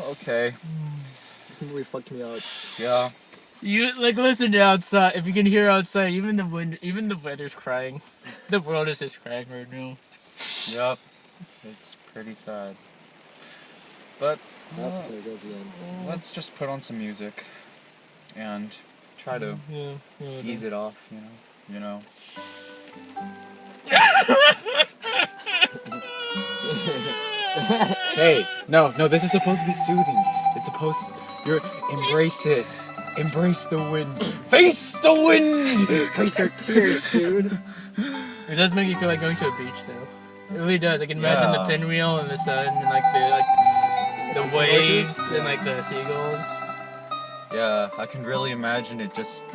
okay. This movie fucked me up. Yeah. You listen to outside. If you can hear outside, even the wind, even the weather's crying. The world is just crying right now. Yep. It's pretty sad. But There it goes again. let's just put on some music and try to ease it off. You know. Hey, no, this is supposed to be soothing. It's supposed embrace it. Embrace the wind. Face the wind! Face our tears, dude. It does make you feel like going to a beach, though. It really does. I can imagine the pinwheel and the sun and the waves and the seagulls. Yeah, I can really imagine it just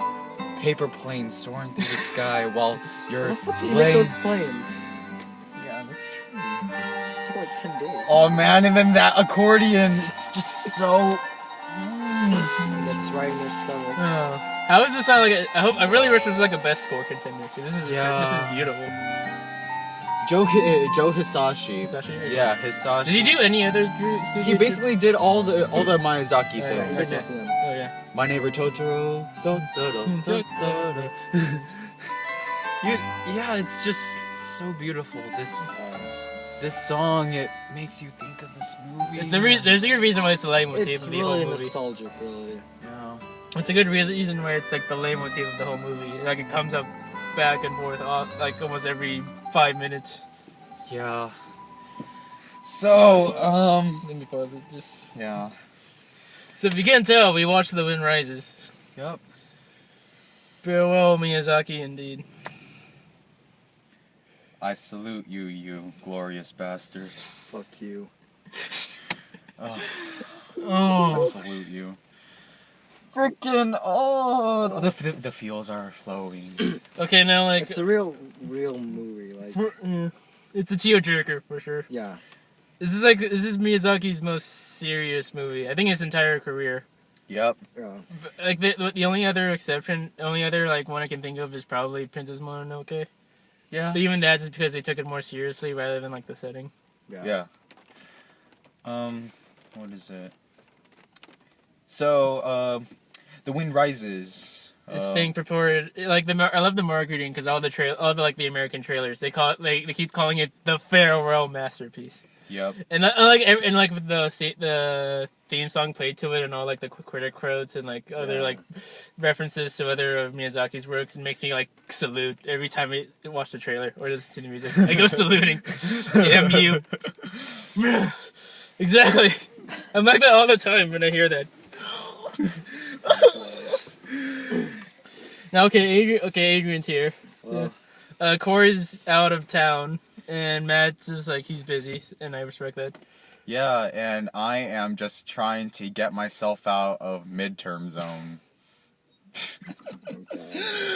paper planes soaring through the sky while you're Make those planes. Yeah, that's true. It took like 10 days. Oh man, and then that accordion, it's just so... That's right in their stomach. How is this sound like I really wish it was like a best score contender, because this is beautiful. Joe Hisashi. Yeah, Hisashi. Did he do any other He basically did all the Miyazaki films. Oh yeah. My Neighbor Totoro. Yeah, it's just so beautiful. This song, it makes you think of this movie. There's a good reason why it's the leitmotif It's of the whole really movie. nostalgic, really. Yeah. It's a good reason why it's like the leitmotif of the whole movie. Like it comes up back and forth like almost every 5 minutes. Yeah. So, Let me pause it. Just. Yeah. So if you can't tell, we watched The Wind Rises. Yep. Farewell, Miyazaki, indeed. I salute you, you glorious bastard. Fuck you. I Oh. salute you. Freaking the feels are flowing. Okay, now It's a real movie. Like, it's a tearjerker for sure. yeah. This is Miyazaki's most serious movie. I think his entire career. Yep. Yeah. Like the only other one I can think of is probably Princess Mononoke. Yeah. But even that's just because they took it more seriously rather than like the setting. Yeah. What is it? So, The Wind Rises. It's being purported I love the marketing because all the American trailers they keep calling it the farewell masterpiece. Yep. And with the theme song played to it and all like the critic quotes and like other like references to other of Miyazaki's works, it makes me like salute every time I watch the trailer or listen to the music. I go saluting. CMU. Exactly. I'm like that all the time when I hear that. Now, Adrian's here. So, Corey's out of town, and Matt's is like he's busy, and I respect that. Yeah, and I am just trying to get myself out of midterm zone.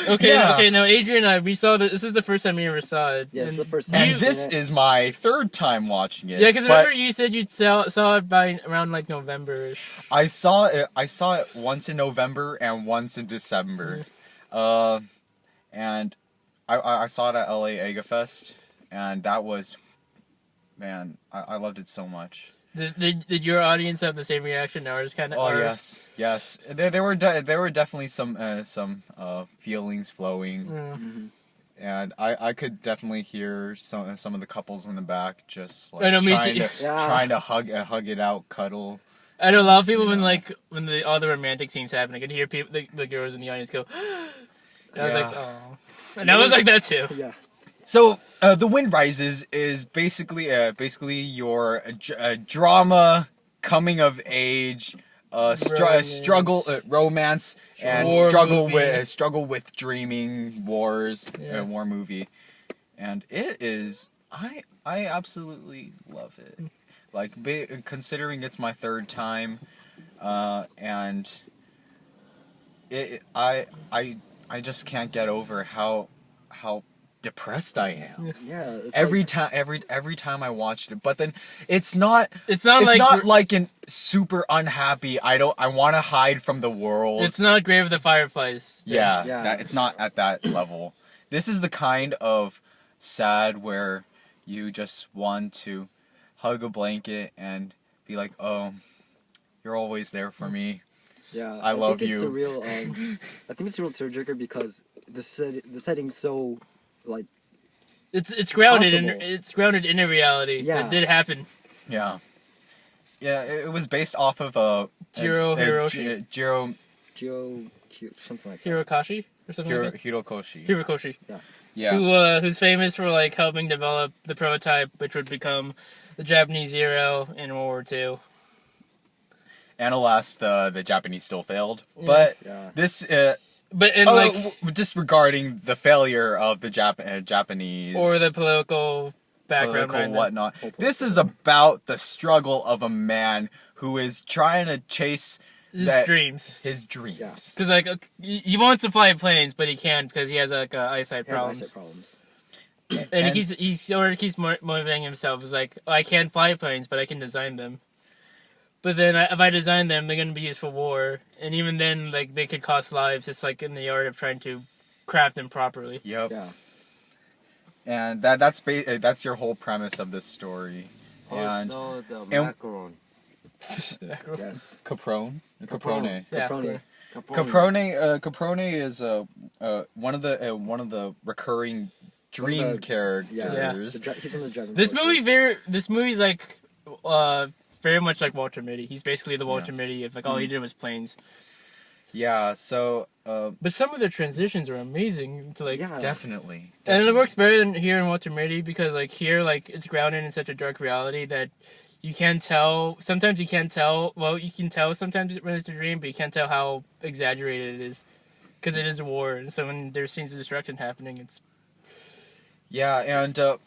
Okay. Now, Adrian and I, we saw this is the first time we ever saw it. Yeah, it's the first time. And this is my third time watching it. Yeah, because remember you said you saw it by around like November-ish. I saw it once in November and once in December. And I saw it at LA Ega Fest, and that was, man, I loved it so much. Did your audience have the same reaction? Ours kind of. Oh yes. There were definitely some feelings flowing, and I could definitely hear some of the couples in the back just like trying to hug it out, cuddle. I know a lot of people when all the romantic scenes happen, I could hear people the girls in the audience go. And I was like, oh, and I was like that too. Yeah. So, The Wind Rises is basically your drama, coming of age, struggle, romance, and War struggle with dreaming, war movie, and it is I absolutely love it. Like considering it's my third time, and I just can't get over how depressed I am. Yeah. Every time I watched it, but then it's not like an super unhappy. I want to hide from the world. It's not Grave of the Fireflies. Yeah. It's not at that level. This is the kind of sad where you just want to hug a blanket and be like, oh, You're always there for me. Yeah, I love think it's you. a real. I think it's a real tearjerker because the setting's so like. It's grounded Possible. in a reality Yeah. that did happen. Yeah. Yeah, it was based off of Jiro Hiroshi? Jiro Something like that. Hirokashi or something like that. Hirokoshi. Hirokoshi. Yeah. Who's famous for like helping develop the prototype, which would become the Japanese Zero in World War II. And alas, the Japanese still failed. Yeah. But Yeah. this, disregarding the failure of the Japanese or the political background behind them. whatnot, this is about the struggle of a man who is trying to chase His dreams. His dreams. Yeah. Because like he wants to fly planes, but he can't because he has like eyesight He has problems. eyesight problems. And he sort of keeps motivating himself. It's like, I can't fly planes, but I can design them. But then if I design them, they're going to be used for war. And even then, like, they could cost lives, just like in the art of trying to craft them properly. Yep. Yeah. And that's your whole premise of this story. Also, the and- macaron. Yes. Caprone. Yeah. Caproni. Caprone is one of the recurring dream characters. He's one of the driving This forces. movie's like very much like Walter Mitty. He's basically the Walter Yes. Mitty if like all he did was planes. Yeah, so But some of the transitions are amazing to like Yeah. definitely. and it works better than here in Walter Mitty because like here like it's grounded in such a dark reality that you can't tell. Sometimes you can't tell. Well, you can tell sometimes when it's a dream, but you can't tell how exaggerated it is because it is a war. And so when there's scenes of destruction happening, it's Yeah, and how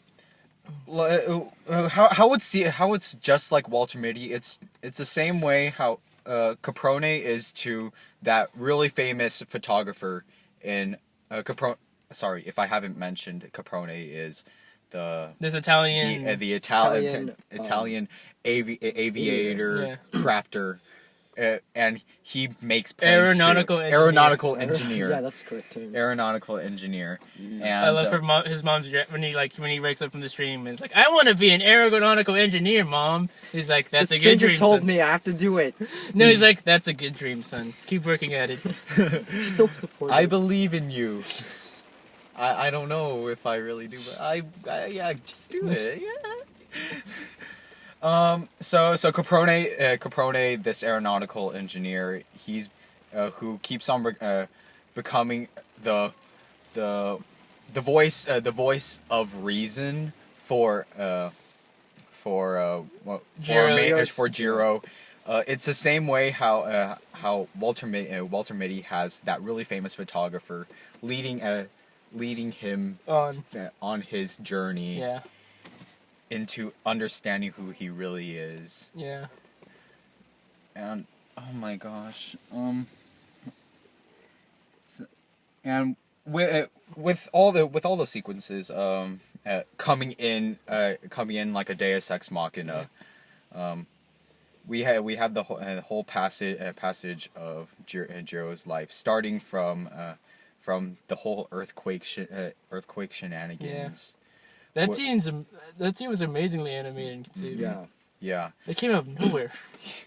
it's just like Walter Mitty. It's the same way how Caprone is to that really famous photographer in Caprone. Sorry if I haven't mentioned, Caprone is this Italian. the Italian, Italian aviator crafter. And he makes planes aeronautical engineer. Yeah, that's the correct term. Aeronautical engineer. And I love his mom's when he wakes up from the stream. It's like, I want to be an aeronautical engineer, Mom. He's like, that's This a good stranger dream. told son. me I have to do it. No, he's like, that's a good dream, son. Keep working at it. She's so supportive. I believe in you. I don't know if I really do, but I just do it. Yeah. So Caprone, this aeronautical engineer, he's who keeps on becoming the voice of reason for Jiro. It's the same way how Walter Mitty has that really famous photographer leading him on his journey. Yeah. Into understanding who he really is. Yeah. And oh my gosh, and with all the sequences coming in like a Deus Ex Machina, we have the whole passage of Jiro's life, starting from the whole earthquake shenanigans. That scene was amazingly animated and conceived. Yeah. It came out of nowhere.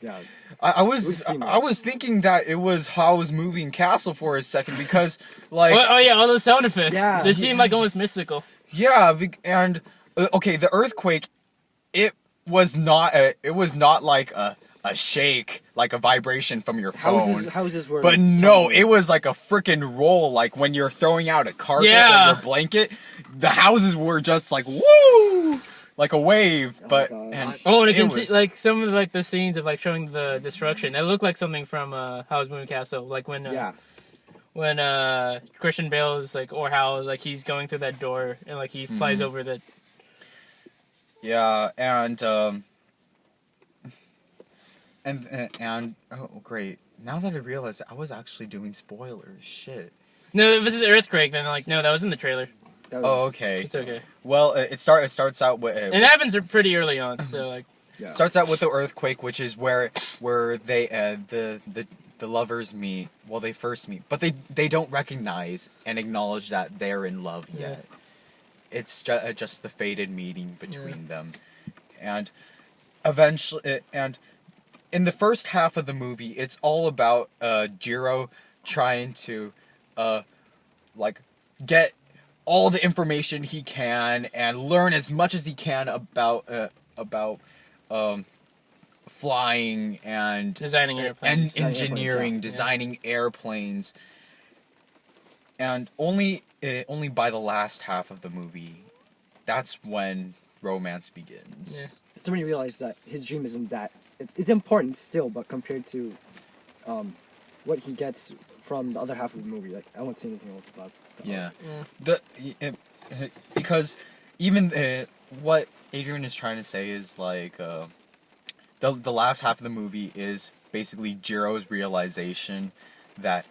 Yeah. I was thinking that it was Howe's moving castle for a second because like all those sound effects. Yeah. They seemed like almost mystical. Yeah, and okay, the earthquake, it was not like a shake, like a vibration from your phone. Houses were. But no, it was like a freaking roll, like when you're throwing out a carpet or your blanket. The houses were just like woo, like a wave. But God. And you can see like some of like the scenes of like showing the destruction. It looked like something from Howl's Moving Castle, like when Christian Bale's like or Howl like he's going through that door and like he flies over the. Yeah, and oh great! Now that I realize I was actually doing spoilers, shit. No, if this is earthquake, then like no, that was in the trailer. Okay. It's okay. Well, it starts out with. It happens pretty early on, so like. Yeah. Starts out with the earthquake, which is where they the lovers meet. Well, they first meet, but they don't recognize and acknowledge that they're in love yet. It's just the fated meeting between them, and eventually in the first half of the movie, it's all about Jiro trying to like get all the information he can and learn as much as he can about flying and Designing airplanes. and engineering, designing airplanes. And only by the last half of the movie, that's when romance begins. Yeah. That's when you realize that his dream isn't that. It's important still, but compared to what he gets from the other half of the movie, like I won't say anything else about. Yeah. Because even what Adrian is trying to say is like the last half of the movie is basically Jiro's realization that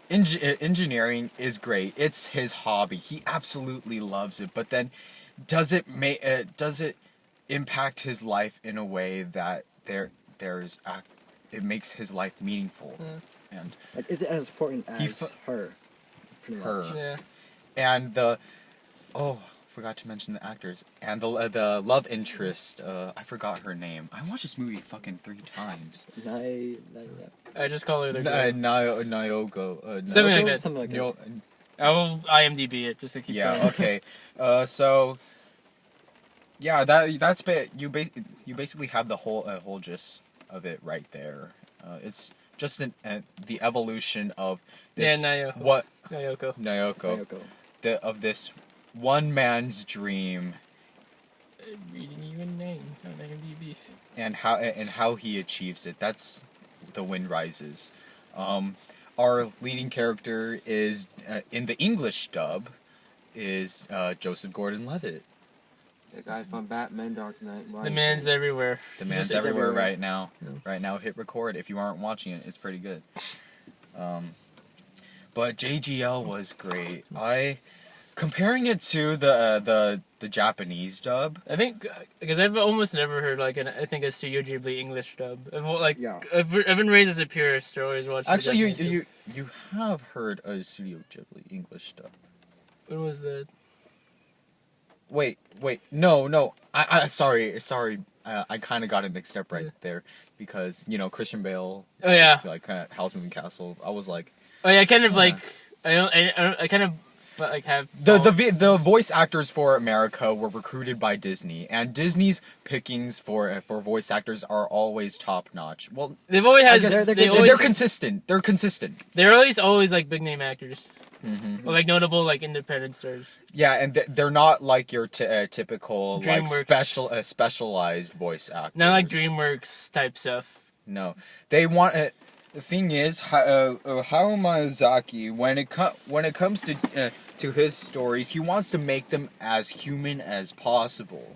engineering is great. It's his hobby. He absolutely loves it. But then, does it impact his life in a way that it makes his life meaningful? And like, is it as important as her? Pretty her. much. Yeah. And forgot to mention the actors and the love interest. I forgot her name. I watched this movie fucking 3 times. I just call her the girl. Nyoko. Something like that. Something like that. I will IMDb it just to keep going. Okay. So. Yeah, that's you basically have the whole gist of it right there. It's just the evolution of this. Yeah, Nyoko. Of this one man's dream. Reading you a name on IMDb. And how he achieves it. That's The Wind Rises. Our leading character is in the English dub is Joseph Gordon-Levitt. The guy from Batman Dark Knight Rises. The man's everywhere. The man's everywhere right now. Yeah. Right now, hit record. If you aren't watching it, it's pretty good. But JGL was great. Comparing it to the Japanese dub. I think because I've almost never heard like I think a Studio Ghibli English dub. I've been raised as a purist. So I always watched. Actually, you have heard a Studio Ghibli English dub. When was that? Wait, no. I sorry. I kind of got it mixed up right there because Christian Bale. Oh yeah. Like Howl's Moving Castle. I was like. Oh yeah, kind of like I kind of like have the voice actors for America were recruited by Disney, and Disney's pickings for voice actors are always top notch. Well, they've always had. They're consistent. They're consistent. They're always like big name actors. Mm-hmm. Or like notable like independent stars. Yeah, and they're not like your typical DreamWorks. like specialized voice actors. Not like DreamWorks type stuff. No, they want. The thing is, Hayao Miyazaki, when it comes to his stories, he wants to make them as human as possible.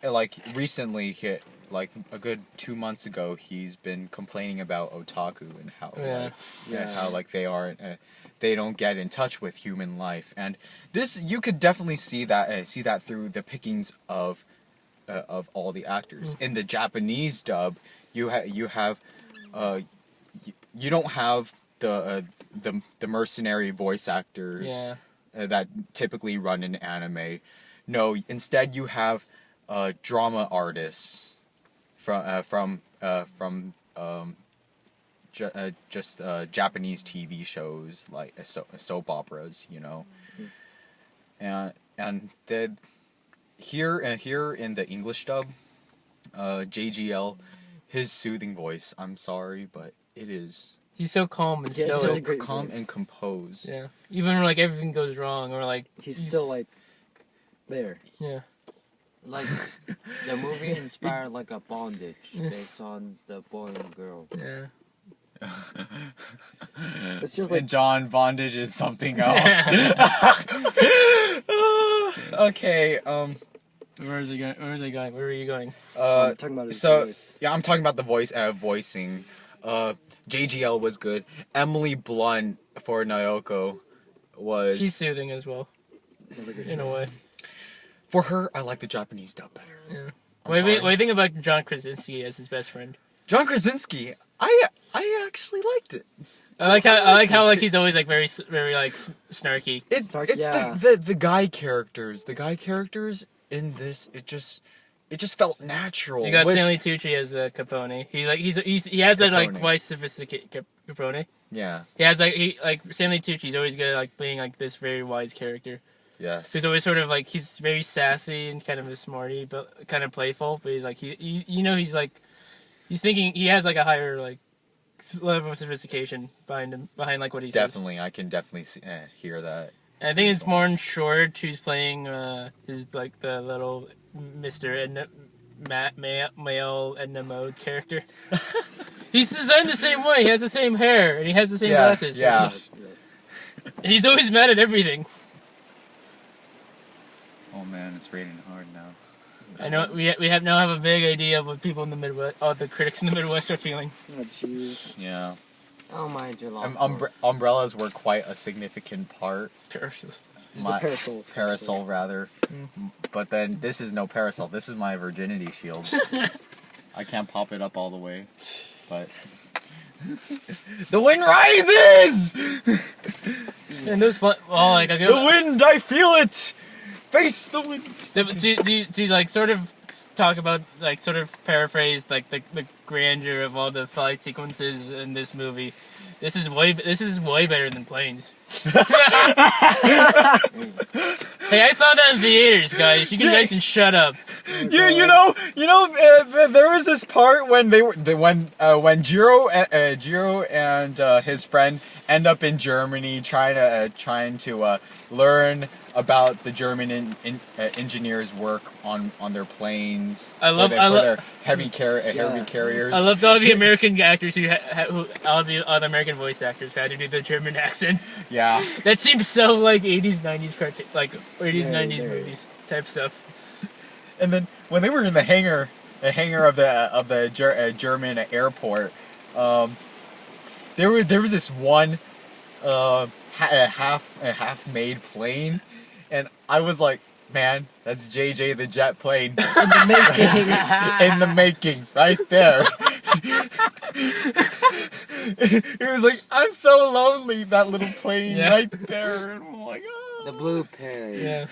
Like recently, like a good 2 months ago, he's been complaining about otaku and how how like they don't get in touch with human life, and this you could definitely see that through the pickings of all the actors. In the Japanese dub, you don't have the mercenary voice actors that typically run in anime. No, instead you have drama artists from Japanese TV shows like soap operas, and here in the English dub, JGL, his soothing voice. I'm sorry, but it is. He's so calm and stoic. So calm and composed. Yeah, even when like everything goes wrong or like he's still like there. Yeah. Like, the movie inspired like a bondage based on the boy and girl. Yeah. It's just like John, bondage is something else. Okay. Where is he going? Where are you going? talking about his voice. Yeah, I'm talking about the voicing. JGL was good. Emily Blunt for Nyoko was. She's soothing as well. In a way. For her, I like the Japanese dub better. Yeah. What do you think about John Krasinski as his best friend? John Krasinski, I actually liked it. I like how he's always like very like snarky. It's the guy characters. The guy characters in this, it just felt natural. You got Stanley Tucci as Capone. He has that like Capone. wise sophisticated Capone. Yeah. He has like Stanley Tucci's always good at like being like this very wise character. Yes. He's always sort of like he's very sassy and kind of a smarty, but kind of playful. But he's like he he's like he's thinking he has like a higher like level of sophistication behind him behind like what he says. Definitely, I can definitely hear that. I think it's Martin Short who's playing his like the little Mr. Edna, male Edna Mode character. He's designed the same way. He has the same hair and he has the same glasses. Yeah. Yes, yes. He's always mad at everything. Oh man, it's raining hard now. I know we now have a vague idea of what people in the Midwest, the critics in the Midwest are feeling. Oh, jeez. Yeah. Oh my gelato. Umbrellas were quite a significant part. Parasols. It's a parasol. Parasol, rather. But then this is no parasol. This is my virginity shield. I can't pop it up all the way, but the wind rises. And those fun. Oh, like The wind, I feel it. Face the wind. Do like sort of talk about like sort of paraphrase like the grandeur of all the fight sequences in this movie. This is way better than Planes. Hey, I saw that in theaters, guys. You guys can shut up. You know, there was this part when when Jiro and his friend end up in Germany trying to learn about the German engineers' work on their planes. I love their heavy carriers. I loved all the American actors all the other American voice actors who had to do the German accent. Yeah. That seems so like 80s, 90s cartoon, like 80s, 90s movies type stuff. And then when they were in the hangar of the German airport, there was this one half made plane, and I was like, man, that's JJ the jet plane In the making. in the making, right there. It was like, I'm so lonely, that little plane right there. And I'm like, oh. The blue pig. Yeah.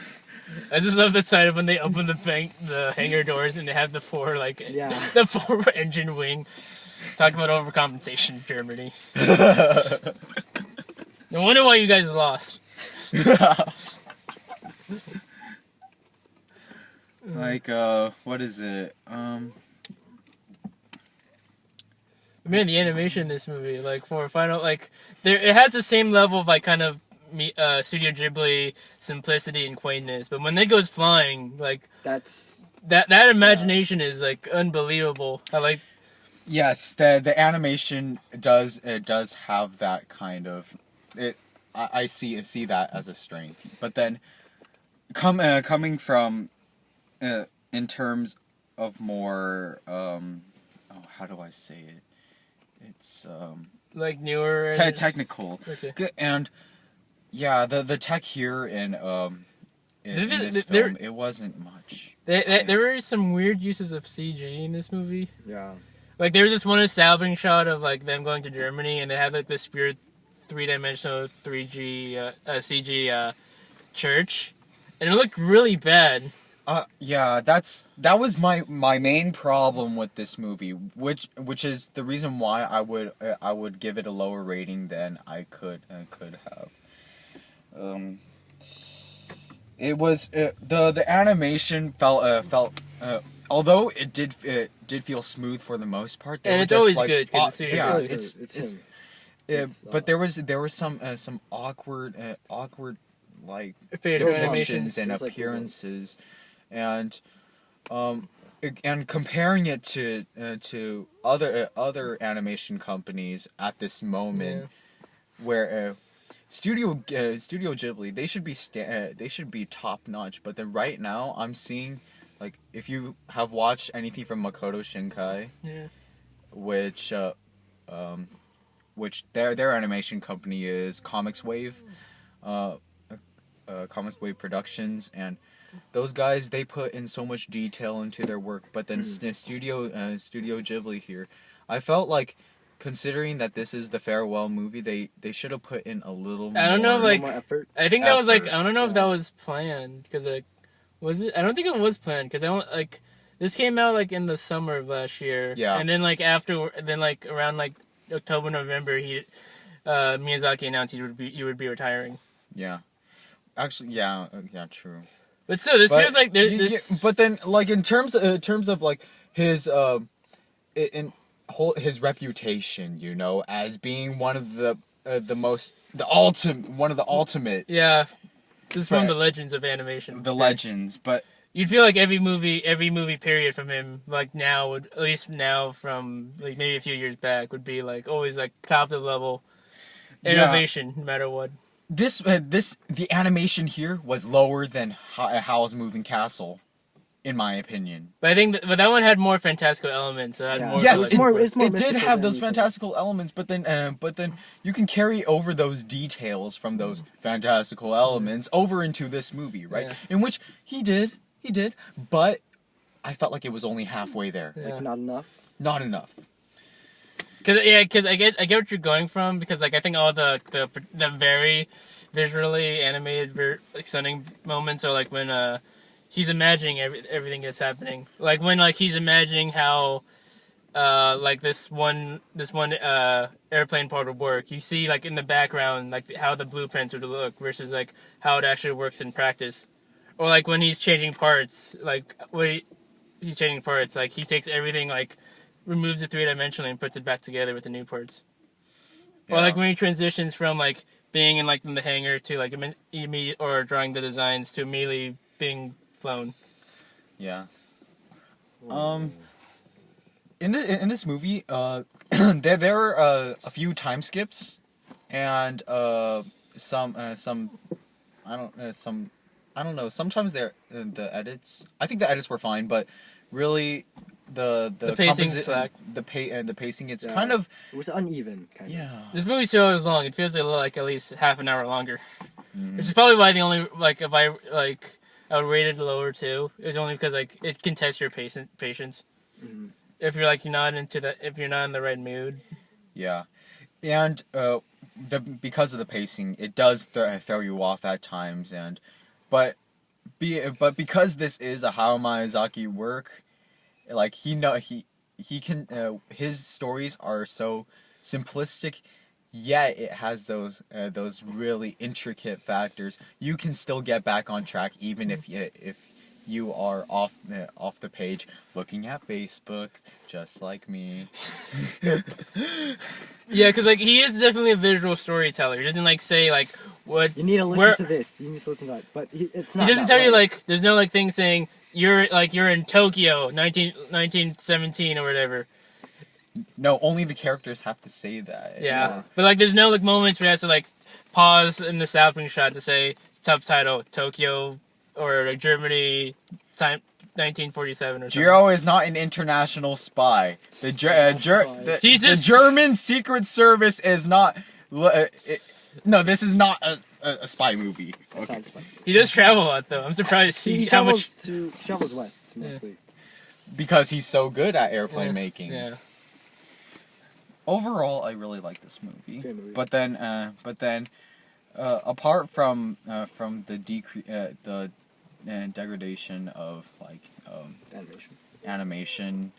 I just love the sight of when they open the hangar doors and they have the four the four engine wing. Talk about overcompensation, Germany. No wonder why you guys lost. Like, what is it? Man, the animation in this movie, like for final, like it has the same level of like kind of Studio Ghibli simplicity and quaintness, but when it goes flying, like That's that imagination is like unbelievable. I like. Yes, the animation does have that kind of it. I see that as a strength, but then coming from in terms of more how do I say it? It's Like newer technical. Okay. And yeah, the tech here in this film, it wasn't much. There were some weird uses of CG in this movie. yeah. Like there was this one establishing shot of like them going to Germany, and they had like this spirit 3-dimensional 3G CG church, and it looked really bad. Yeah, that was my main problem with this movie, which is the reason why I would give it a lower rating than I could have. It was the animation felt although it did feel smooth for the most part. And it's always good because It's him. But there was some awkward like Facial depictions and It's like appearances, and comparing it to other animation companies at this moment, where Studio Ghibli, they should be top notch, but then right now I'm seeing, like, if you have watched anything from Makoto Shinkai, which their animation company is Comics Wave Productions, and those guys, they put in so much detail into their work, but then Studio Ghibli here, I felt like, considering that this is the farewell movie, they should have put in a little more. I don't know, like more effort. I think that was like I don't know if that was planned because like was it? I don't think it was planned because I don't like This came out like in the summer of last year. Yeah. And then like around like October, November, Miyazaki announced he would be retiring. Yeah. Actually, yeah, true. But still, this feels like there's yeah, this. but then, like in terms of like his his reputation, you know, as being one of the ultimate. Yeah, this is from Right. the legends of animation. The legends, but You'd feel like every movie period from him, like now would at least now from like maybe a few years back would be like always like top of the level innovation, no matter what. the animation here was lower than Howl's Moving Castle, in my opinion. But I think that one had more fantastical elements. So it had Yeah. more Yes, like, it's more it did mystical have than those anything. fantastical elements, but then you can carry over those details from those fantastical elements over into this movie, right? Yeah. In which he did, but I felt like it was only halfway there. Yeah. Like, not enough. Not enough. Because I get what you're going from, because like I think all the very visually animated like stunning moments are like when he's imagining everything that's happening, like when like he's imagining how like this one airplane part would work. You see like in the background like how the blueprints would look versus like how it actually works in practice, or like when he's changing parts, like he's changing parts, like he takes everything like removes it three-dimensionally and puts it back together with the new parts. Or like when he transitions from like being in the hangar to like immediate or drawing the designs to immediately being flown. Yeah. In this movie, there are a few time skips, and some I don't know. Sometimes the edits. I think the edits were fine, but really the pacing slack. the pacing. It's Yeah. kind of It was uneven, kind of. yeah. This movie's 2 hours long. It feels like at least half an hour longer. Which is probably why the only like if I like I would rate it lower too. It's only because like it can test your patience. Mhm. If you're like if you're not in the right mood. Yeah, and because of the pacing, it does throw you off at times, but because this is a Hayao Miyazaki work, like he can his stories are so simplistic, yet it has those really intricate factors. You can still get back on track even if you are off the page looking at Facebook, just like me. Yeah, because like he is definitely a visual storyteller. He doesn't like say like what You need to listen to this. You need to listen to that. But it's not. he doesn't that tell you way. like there's no like thing saying you're in Tokyo 1917 or whatever. No, only the characters have to say that. Yeah. But like there's no like moments where he has to like pause in the sampling shot to say subtitle Tokyo or like Germany time 1947 or something. Jiro is not an international spy. The Jesus. German Secret Service is not. No, this is not a spy movie. It's Okay. not spicy. He does travel a lot though. I'm surprised He how much. travels west mostly. Because he's so good at airplane making. Yeah. Overall, I really like this movie. Great movie. But then, apart from the degradation of like Animation. animation,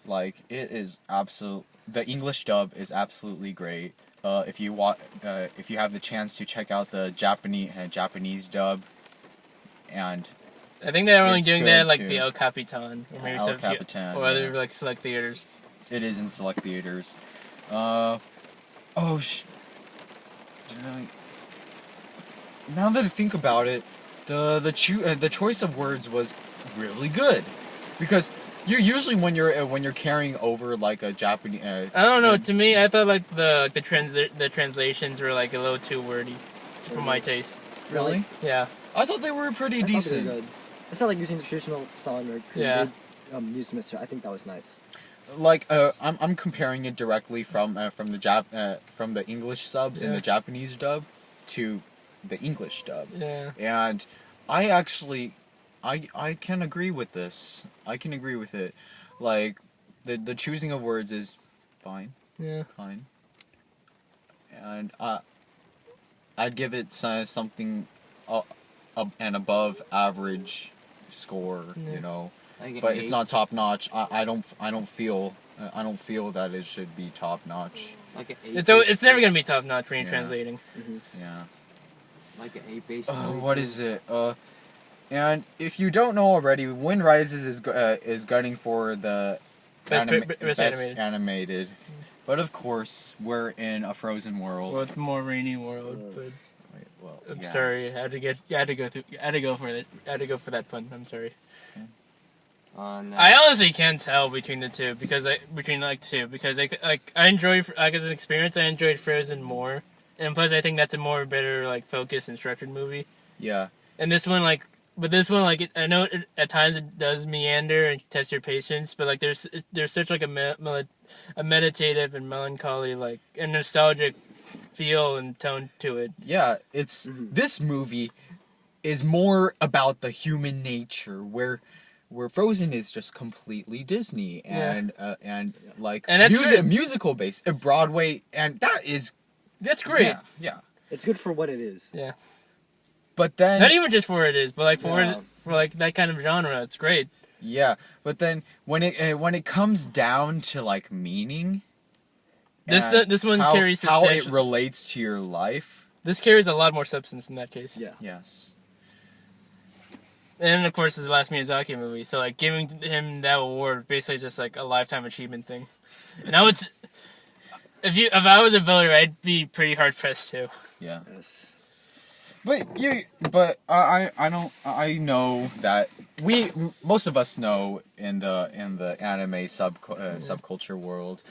like it is the English dub is absolutely great. If you have the chance to check out the Japanese dub, and I think they're only It's doing good, that like too. the El Capitan or maybe El some Capitan, or other yeah. like select theaters. it is in select theaters. Now that I think about it, the choice of words was really good, because usually when you're carrying over like a Japanese. I don't know. To me, I thought like the translations were like a little too wordy for my taste. Really? Yeah. I thought they were pretty I thought they were decent. good. It's not like using the traditional song or Yeah. use Mr. I think that was nice. Like I'm comparing it directly from the English subs in Yeah. the Japanese dub to the English dub. Yeah. And I actually, I can agree with this. I can agree with it. Like, the choosing of words is fine. Yeah. Fine. And I'd give it something an above average score, you know, Like but an it's 8, not top notch. I don't feel that it should be top notch. like an 8. It's never gonna be top notch when you're Yeah. translating. Yeah. Like an 8 basically. What is it? And if you don't know already, Wind Rises is gunning for the Best best animated. animated. But of course, we're in a frozen world. Well, it's more rainy world, but Wait, well, I'm yeah, sorry. I had to go for it. I had to go for that pun. I'm sorry. No. I honestly can't tell between the two because I enjoy as an experience. I enjoyed Frozen more, and plus I think that's a more better like focused and structured movie. Yeah. And this one I know at times it does meander and test your patience, but like there's such like a meditative and melancholy like and nostalgic feel and tone to it. Yeah, it's this movie is more about the human nature where Frozen is just completely Disney and like And that's great. musical based, Broadway, and That's great. Yeah. It's good for what it is. Yeah. But then Not even just for what it is, but like Yeah. for like that kind of genre, it's great. yeah, but then when it comes down to like meaning, This and this one how, carries how it substantial- relates to your life. This carries a lot more substance in that case. Yeah. Yes. And of course, it's the last Miyazaki movie, so like giving him that award basically just like a lifetime achievement thing. And I would, if I was a voter, I'd be pretty hard pressed too. Yeah. Yes. But I know that most of us know in the anime subculture world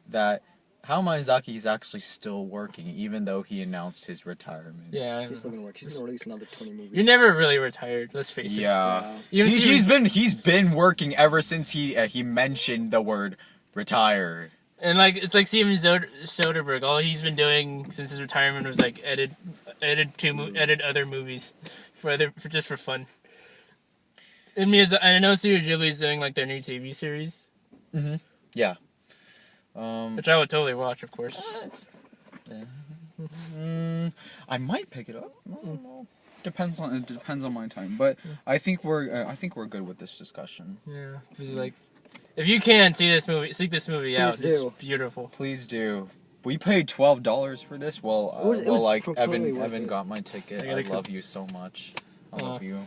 that Hayao Miyazaki is actually still working, even though he announced his retirement. Yeah, He's still gonna work. He's gonna release another 20 movies. you're never really retired. Let's face it. Yeah. You haven't He's been working ever since he mentioned the word retired. And like it's like Steven Soderbergh. All he's been doing since his retirement was like edit other movies for just for fun. And I know Studio Ghibli's doing like their new TV series, Yeah. which I would totally watch, of course. I might pick it up. I don't know. Depends on my time, but I think we're good with this discussion. Yeah, this is like, if you can seek this movie out. do. It's beautiful. Please do. We paid $12 for this. Well, It was like completely worth Evan it. got my ticket. I I gotta love you so much. I Aw. love you.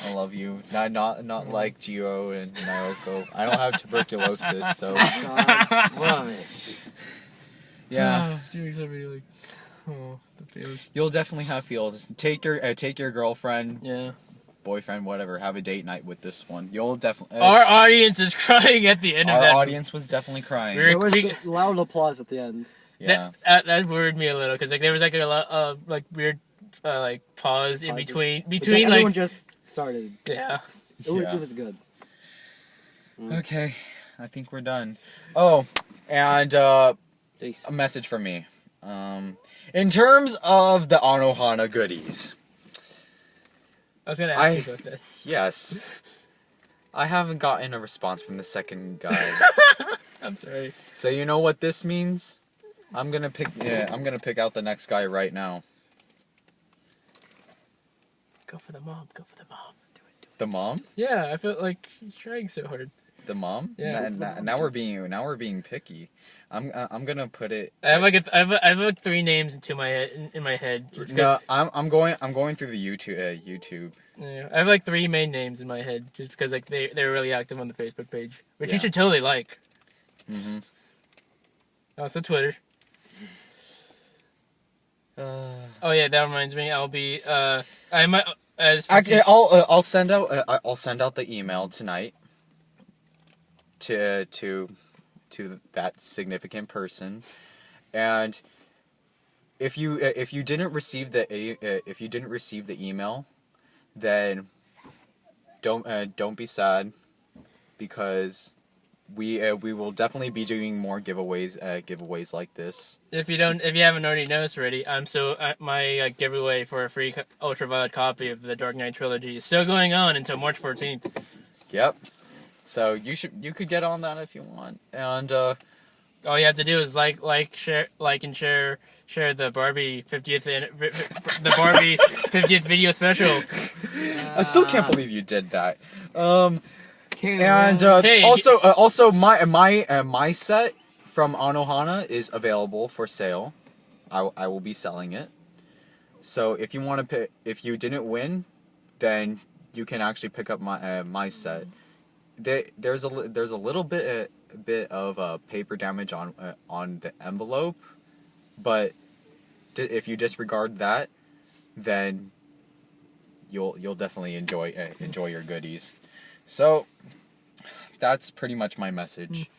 I love you. Not like Gio and Naoko. I don't have tuberculosis, so God, rubbish. yeah. Doing something like, the feels. You'll definitely have feels. Take your girlfriend, Yeah. boyfriend, whatever. Have a date night with this one. You'll definitely. Our audience is crying at the end of Our that. audience was definitely crying. We're- There was loud applause at the end. Yeah. That worried me a little because like there was like a lot like weird like pause in Pauses. between But then everyone like just started. yeah. Yeah. It was good. Okay, I think we're done. Oh, and Peace. a message from me. In terms of the Anohana goodies, I was gonna ask you about that. yes, I haven't gotten a response from the second guy. I'm sorry. So you know what this means? I'm gonna pick out the next guy right now. Go for the mom. Go for the mom. The mom? Yeah, I felt like she's trying so hard. The mom? Yeah. Now we're being picky. I'm gonna put it. I have like 3 names in my head. just No, because- I'm going through the YouTube. Yeah, I have like 3 main names in my head just because like they're really active on the Facebook page, which Yeah. you should totally like. Mhm. Also Twitter. Oh yeah, that reminds me. I'll be I might as I'll send out the email tonight to that significant person, and if you didn't receive the email, then don't be sad, because we will definitely be doing more giveaways like this. if you haven't already noticed already, my giveaway for a free ultraviolet copy of the Dark Knight trilogy is still going on until March 14th. Yep. So you could get on that if you want. And All you have to do is share, and share the Barbie 50th video special. I still can't believe you did that. And Hey, also my set from Anohana is available for sale. I will be selling it. So if you want to pick, if you didn't win, then you can actually pick up my set. There's a little bit of paper damage on the envelope, but if you disregard that, then you'll definitely enjoy your goodies. So that's pretty much my message.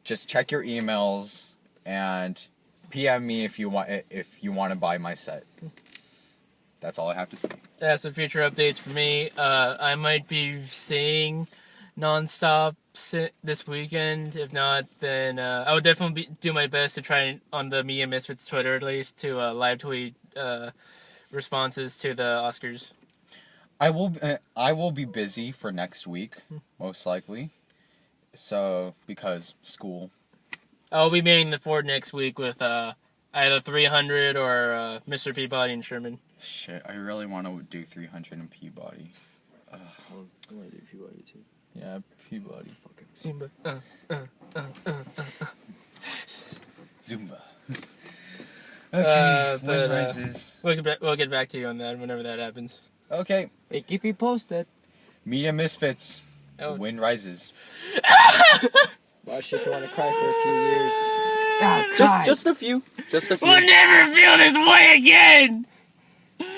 Just check your emails and PM me if you want to buy my set. That's all I have to say. Some future updates for me. I might be seeing Nonstop this weekend. If not, then I would definitely do my best to try on the Media Misfits Twitter at least to live tweet responses to the Oscars. I will be busy for next week, most likely. So because school. I'll be manning the fort next week with either 300 or Mr. Peabody and Sherman. Shit, I really want to do 300 in Peabody. I want to do Peabody too. Yeah, Peabody. Fucking Zumba. Zumba. Okay, but, rises. We'll get back to you on that whenever that happens. Okay, Hey, keep me posted. Media Misfits. Oh. The wind rises. Watch if you want to cry for a few years. Just a few. Just a few. We'll never feel this way again!